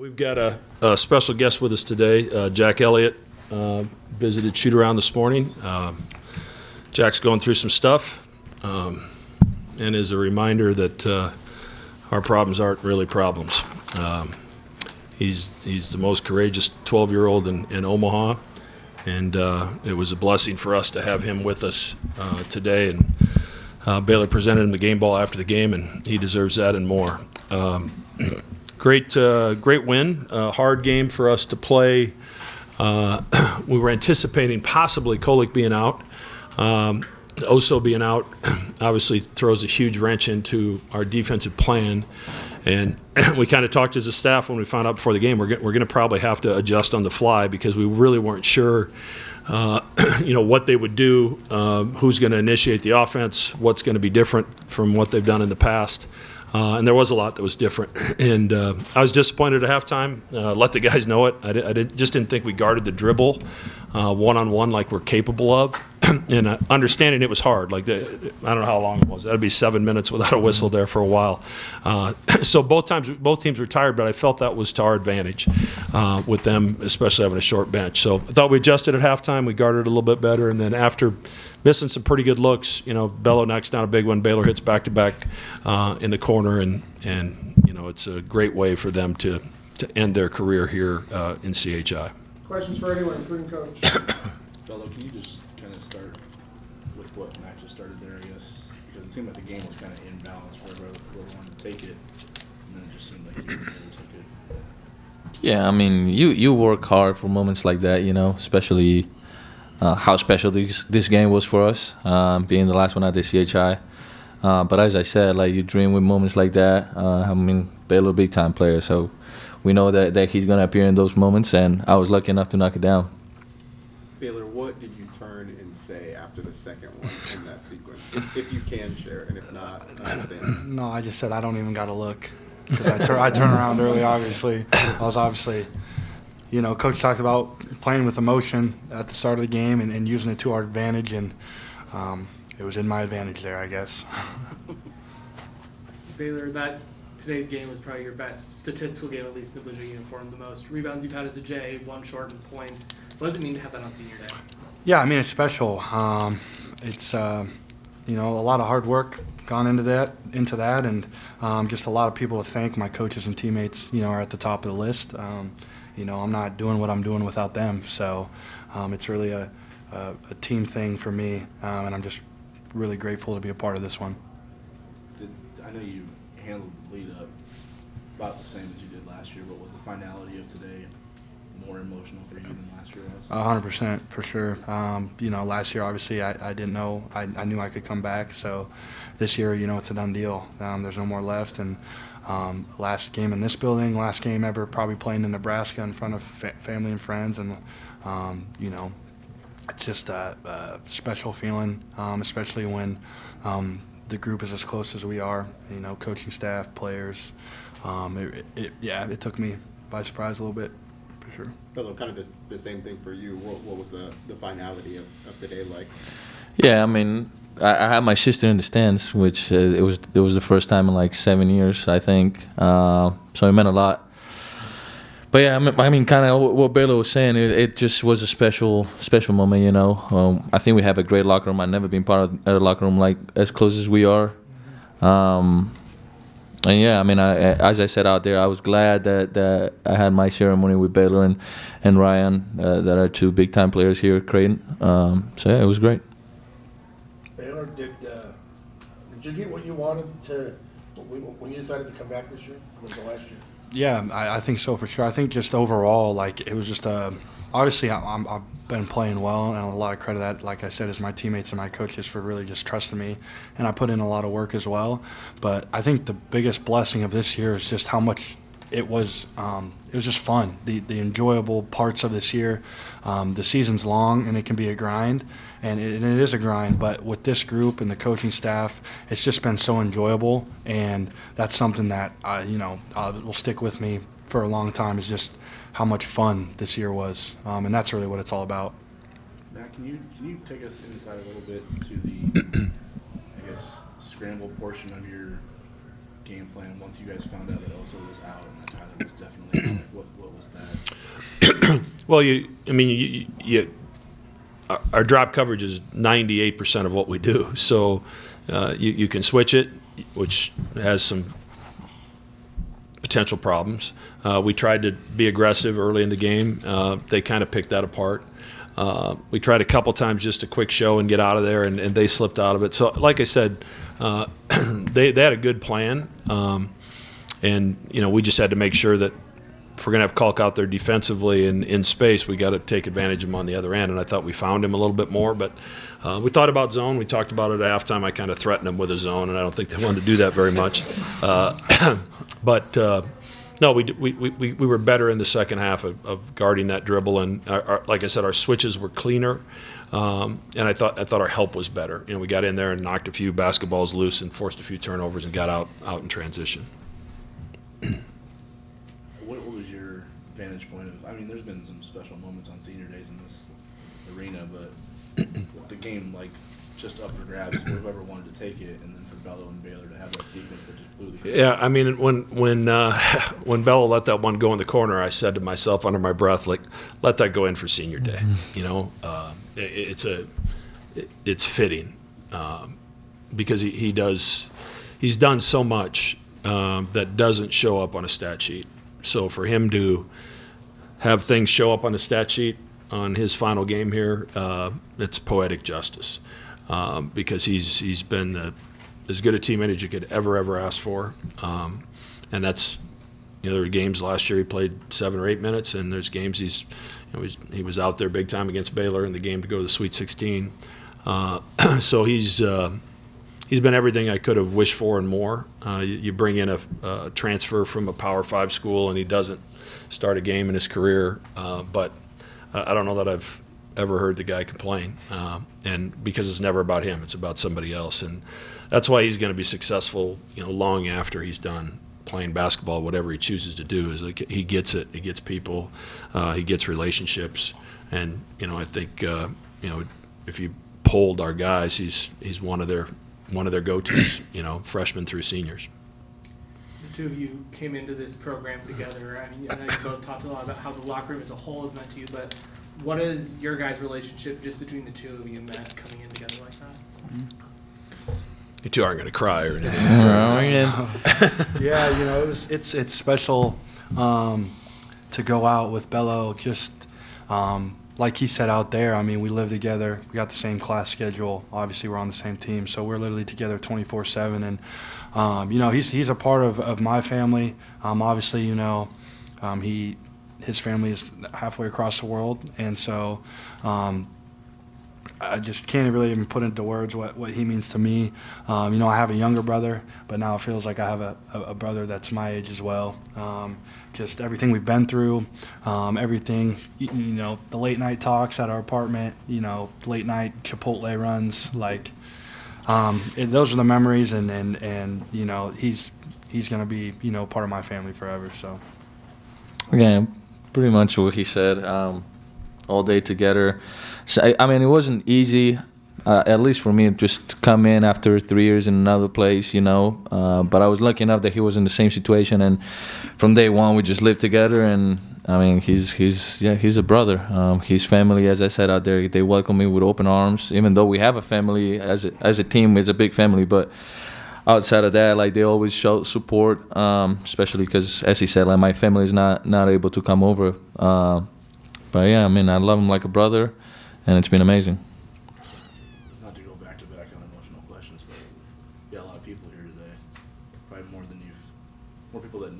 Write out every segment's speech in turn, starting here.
We've got a special guest with us today. Jack Elliott visited shoot around this morning. Jack's going through some stuff, and is a reminder that our problems aren't really problems. He's the most courageous 12-year-old in Omaha, and it was a blessing for us to have him with us today. And Baylor presented him the game ball after the game, and he deserves that and more. Great win. Hard game for us to play. We were anticipating possibly Kolick being out. Oso being out obviously throws a huge wrench into our defensive plan. And we kind of talked as a staff when we found out before the game we're going to probably have to adjust on the fly because we really weren't sure what they would do, who's going to initiate the offense, what's going to be different from what they've done in the past. And there was a lot that was different. And I was disappointed at halftime. Let the guys know it. I just didn't think we guarded the dribble one-on-one like we're capable of. And understanding it was hard. I don't know how long it was. That would be 7 minutes without a whistle there for a while. So both teams were tired, but I felt that was to our advantage with them, especially having a short bench. So I thought we adjusted at halftime. We guarded a little bit better. And then after missing some pretty good looks, Bello knocks down a big one. Baylor hits back-to-back in the corner. And it's a great way for them to end their career here in CHI. Questions for anyone, including Coach? Bello, can you just kind of start with what Matt just started there, I guess? Because it seemed like the game was kind of in balance for whoever wanted to take it, and then it just seemed like you really took it. Yeah, I mean, you work hard for moments like that, especially how special this game was for us, being the last one at the CHI. But as I said, you dream with moments like that. Baylor big-time player, so we know that he's going to appear in those moments, and I was lucky enough to knock it down. Baylor, what did you turn and say after the second one in that sequence? If you can share, and if not, I understand. No, I just said I don't even got to look. Because I turned around early, obviously. I was obviously, Coach talked about playing with emotion at the start of the game and using it to our advantage, and it was in my advantage there, I guess. Baylor, today's game was probably your best statistical game, at least in the blue uniform. The most rebounds you've had as a J, one short in points. What does it mean to have that on senior day? Yeah, it's special. It's a lot of hard work gone into that, and just a lot of people to thank. My coaches and teammates, are at the top of the list. I'm not doing what I'm doing without them. So it's really a team thing for me, and I'm just really grateful to be a part of this one. I know you handled the lead up about the same as you did last year, but was the finality of today more emotional for you than last year was? 100%, for sure. Last year, obviously, I didn't know. I knew I could come back. So this year, it's a done deal. There's no more left. And last game in this building, last game ever probably playing in Nebraska in front of family and friends. And, it's just a special feeling, especially when the group is as close as we are, coaching staff, players. It took me by surprise a little bit. Sure. Bello, kind of the same thing for you. What was the finality of today like? Yeah, I had my sister in the stands, which it was the first time in 7 years, I think. So it meant a lot. But yeah, kind of what Baylor was saying. It just was a special moment, I think we have a great locker room. I've never been part of a locker room as close as we are. And yeah, as I said out there, I was glad that I had my ceremony with Baylor and Ryan, that are two big-time players here at Creighton. So yeah, it was great. Baylor, did you get what you wanted when you decided to come back this year from the last year? Yeah, I think so for sure. I think just overall, it was just obviously I've been playing well, and a lot of credit that, like I said, is my teammates and my coaches for really just trusting me, and I put in a lot of work as well. But I think the biggest blessing of this year is just how much it was just fun. The enjoyable parts of this year. The season's long and it can be a grind, and it is a grind. But with this group and the coaching staff, it's just been so enjoyable, and that's something that will stick with me for a long time. Is just how much fun this year was, and that's really what it's all about. Matt, can you take us inside a little bit to the scramble portion of your game plan once you guys found out that Oso was out and that Tyler was definitely out? Well, our drop coverage is 98% of what we do. So you can switch it, which has some potential problems. We tried to be aggressive early in the game. They kind of picked that apart. We tried a couple times just a quick show and get out of there, and they slipped out of it. So, like I said, they had a good plan, and we just had to make sure that if we're going to have Kalk out there defensively and in space, we got to take advantage of him on the other end. And I thought we found him a little bit more, but we thought about zone. We talked about it at halftime. I kind of threatened them with a zone, and I don't think they wanted to do that very much. But no, we were better in the second half of guarding that dribble, and like I said, our switches were cleaner, and I thought our help was better. We got in there and knocked a few basketballs loose and forced a few turnovers and got out in transition. What was your vantage point of? I mean, there's been some special moments on senior days in this arena, but the game just up for grabs for whoever wanted to take it, and then for Bello and Baylor to have that sequence that just blew the game. Yeah, I mean, when Bello let that one go in the corner, I said to myself under my breath, let that go in for senior day. It's fitting because he's done so much that doesn't show up on a stat sheet. So for him to have things show up on a stat sheet on his final game here, it's poetic justice. Because he's been as good a teammate as you could ever ask for, and that's there were games last year he played 7 or 8 minutes, and there's games he was out there big time against Baylor in the game to go to the Sweet 16. So he's been everything I could have wished for and more. You bring in a transfer from a Power 5 school, and he doesn't start a game in his career, but I don't know that I've ever heard the guy complain, and because it's never about him, it's about somebody else, and that's why he's going to be successful, long after he's done playing basketball, whatever he chooses to do. Is he gets it, he gets people, he gets relationships, and I think if you polled our guys, he's one of their go-tos, freshmen through seniors. The two of you came into this program together. I mean, I know you both talked a lot about how the locker room as a whole has meant to you, but what is your guys' relationship just between the two of you meant coming in together like that? You two aren't going to cry or anything. Yeah, it's special to go out with Bello. Just like he said out there, I mean, we live together. We got the same class schedule. Obviously, we're on the same team, so we're literally together 24/7. And he's a part of my family. Obviously, his family is halfway across the world, and so I just can't really even put into words what he means to me. I have a younger brother, but now it feels like I have a brother that's my age as well. Just everything we've been through, everything, the late night talks at our apartment, late night Chipotle runs, those are the memories, and he's going to be, part of my family forever, so. Yeah, pretty much what he said. All day together. So I mean, it wasn't easy, at least for me, just to come in after 3 years in another place, But I was lucky enough that he was in the same situation, and from day one we just lived together. And I mean, he's a brother. His family, as I said out there, they welcome me with open arms. Even though we have a family as a team, it's a big family, but outside of that, they always show support, especially because, as he said, my family is not able to come over. But yeah, I mean, I love him like a brother, and it's been amazing. Not to go back to back on emotional questions, but you got a lot of people here today. Probably more people that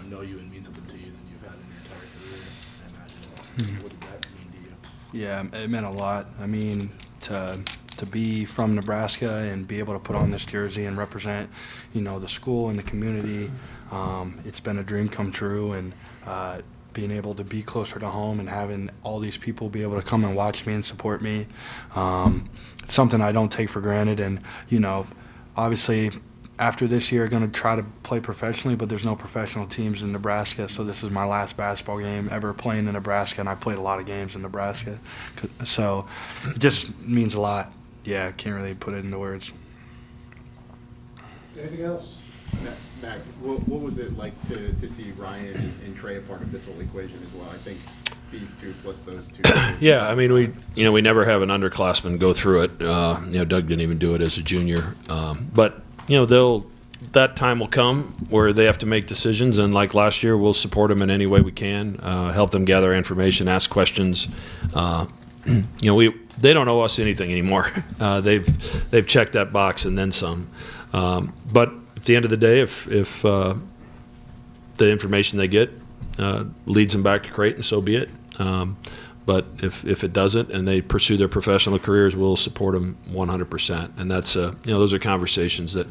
know you and mean something to you than you've had in your entire career, I imagine. What did that mean to you? Yeah, it meant a lot. I mean, to be from Nebraska and be able to put on this jersey and represent, the school and the community, it's been a dream come true, and being able to be closer to home and having all these people be able to come and watch me and support me, it's something I don't take for granted. And, obviously after this year, going to try to play professionally, but there's no professional teams in Nebraska, so this is my last basketball game ever playing in Nebraska, and I played a lot of games in Nebraska. So it just means a lot. Yeah, I can't really put it into words. Anything else? Mac, what was it like to see Ryan and Trey a part of this whole equation as well? I think these two plus those two. Yeah, I mean, we never have an underclassman go through it. Doug didn't even do it as a junior. But that time will come where they have to make decisions, and like last year, we'll support them in any way we can, help them gather information, ask questions. They don't owe us anything anymore. They've checked that box and then some. But at the end of the day, if the information they get leads them back to Creighton, so be it. But if it doesn't and they pursue their professional careers, we'll support them 100%. And that's those are conversations that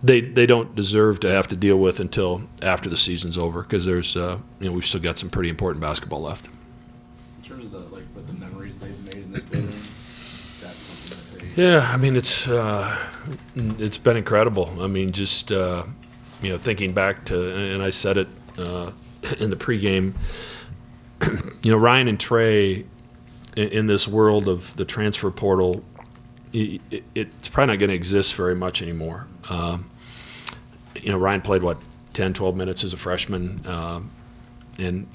they don't deserve to have to deal with until after the season's over, because there's we've still got some pretty important basketball left. In terms of the memories they've made in this building, that's something that they. Yeah, I mean it's been incredible. I mean, just thinking back to, and I said it in the pregame. Ryan and Trey, in this world of the transfer portal, it's probably not going to exist very much anymore. Ryan played 10, 12 minutes as a freshman, and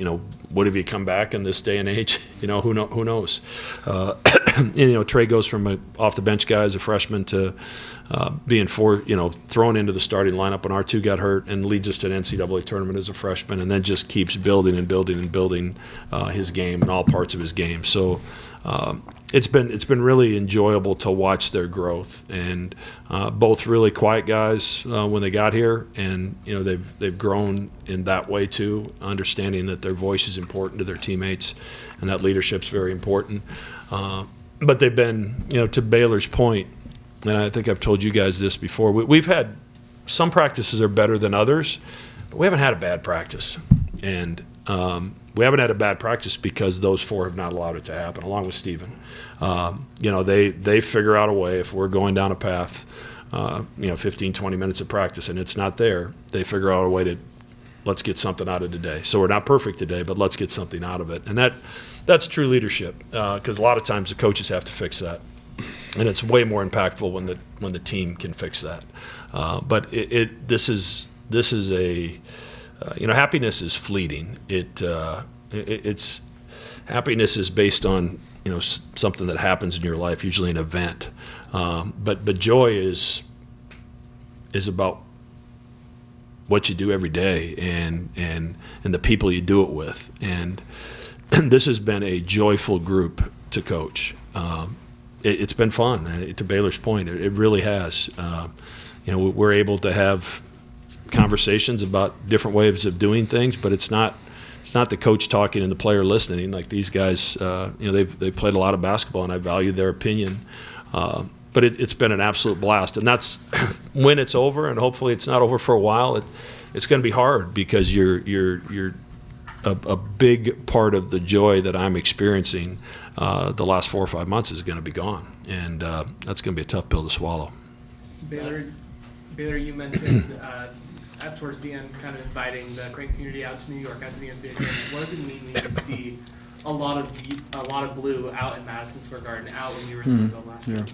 what have you come back in this day and age? Who knows? Trey goes from off the bench guy as a freshman to being thrown into the starting lineup when R2 got hurt, and leads us to an NCAA tournament as a freshman, and then just keeps building and building and building his game and all parts of his game. So it's been really enjoyable to watch their growth, and both really quiet guys when they got here, and they've grown in that way too, understanding that their voice is important to their teammates and that leadership's very important. But they've been, to Baylor's point, and I think I've told you guys this before, we've had some practices are better than others, but we haven't had a bad practice. And we haven't had a bad practice because those four have not allowed it to happen, along with Steven. They figure out a way, if we're going down a path, 15, 20 minutes of practice and it's not there, they figure out a way to, let's get something out of today. So we're not perfect today, but let's get something out of it. And that's true leadership, because a lot of times the coaches have to fix that. And it's way more impactful when the team can fix that. But this is a happiness is fleeting. It's happiness is based on something that happens in your life, usually an event. But joy is about what you do every day and the people you do it with. And this has been a joyful group to coach. It's been fun. To Baylor's point, it really has. We're able to have conversations about different ways of doing things, but it's not the coach talking and the player listening. Like these guys, they've played a lot of basketball, and I value their opinion. But it's been an absolute blast, and that's when it's over, and hopefully it's not over for a while. It's going to be hard, because you're a big part of the joy that I'm experiencing the last 4 or 5 months is going to be gone, and that's going to be a tough pill to swallow. Baylor, you mentioned towards the end, kind of inviting the Creighton community out to New York after the NCAA tournament. What does it mean when you see a lot of blue out in Madison Square Garden, out when you were in the Louisville last year?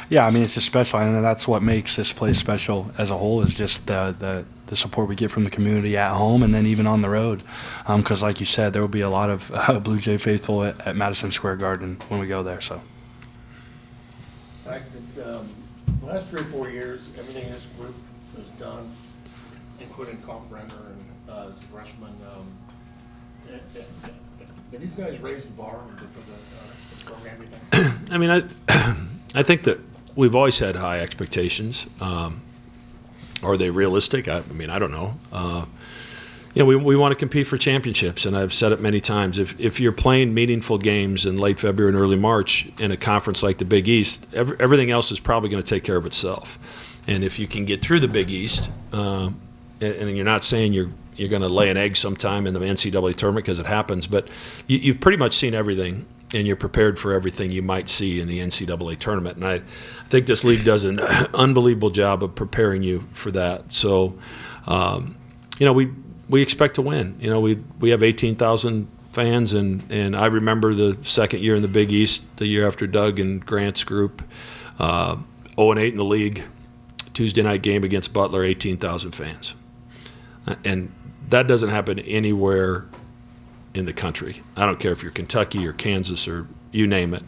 Yeah, I mean, it's just special, and that's what makes this place special as a whole, is just the support we get from the community at home and then even on the road. Because like you said, there will be a lot of Blue Jay faithful at Madison Square Garden when we go there. So, the last 3 or 4 years, everything this group has done, including Kalkbrenner and freshman, did these guys raise the bar for the program, you think? I mean, I think that we've always had high expectations. Are they realistic? I mean, I don't know. We want to compete for championships, and I've said it many times. If you're playing meaningful games in late February and early March in a conference like the Big East, everything else is probably going to take care of itself. And if you can get through the Big East, and you're not saying you're going to lay an egg sometime in the NCAA tournament, because it happens, but you've pretty much seen everything, and you're prepared for everything you might see in the NCAA tournament. And I think this league does an unbelievable job of preparing you for that. So, we expect to win. We have 18,000 fans, and I remember the second year in the Big East, the year after Doug and Grant's group, 0-8 in the league, Tuesday night game against Butler, 18,000 fans. And that doesn't happen anywhere in the country. I don't care if you're Kentucky or Kansas or you name it.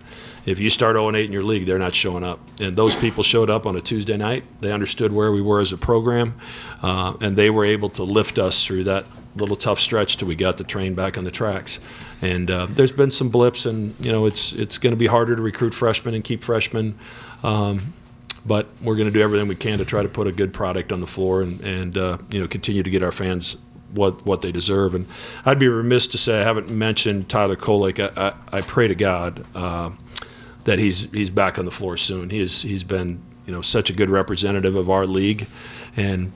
If you start 0-8 in your league, they're not showing up. And those people showed up on a Tuesday night. They understood where we were as a program, and they were able to lift us through that little tough stretch till we got the train back on the tracks. And there's been some blips, and it's going to be harder to recruit freshmen and keep freshmen. But we're going to do everything we can to try to put a good product on the floor and continue to get our fans what they deserve. And I'd be remiss to say I haven't mentioned Tyler Kolek. I pray to God that he's back on the floor soon. He's been such a good representative of our league, and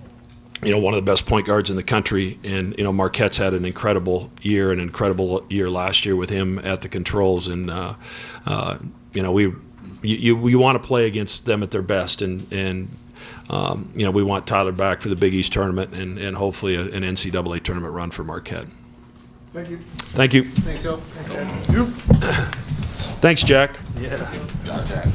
one of the best point guards in the country. And Marquette's had an incredible year last year with him at the controls, and we want to play against them at their best, and we want Tyler back for the Big East tournament and hopefully an NCAA tournament run for Marquette. Thank you. Thank you. Thanks, Phil. Thanks, Jack. Jack.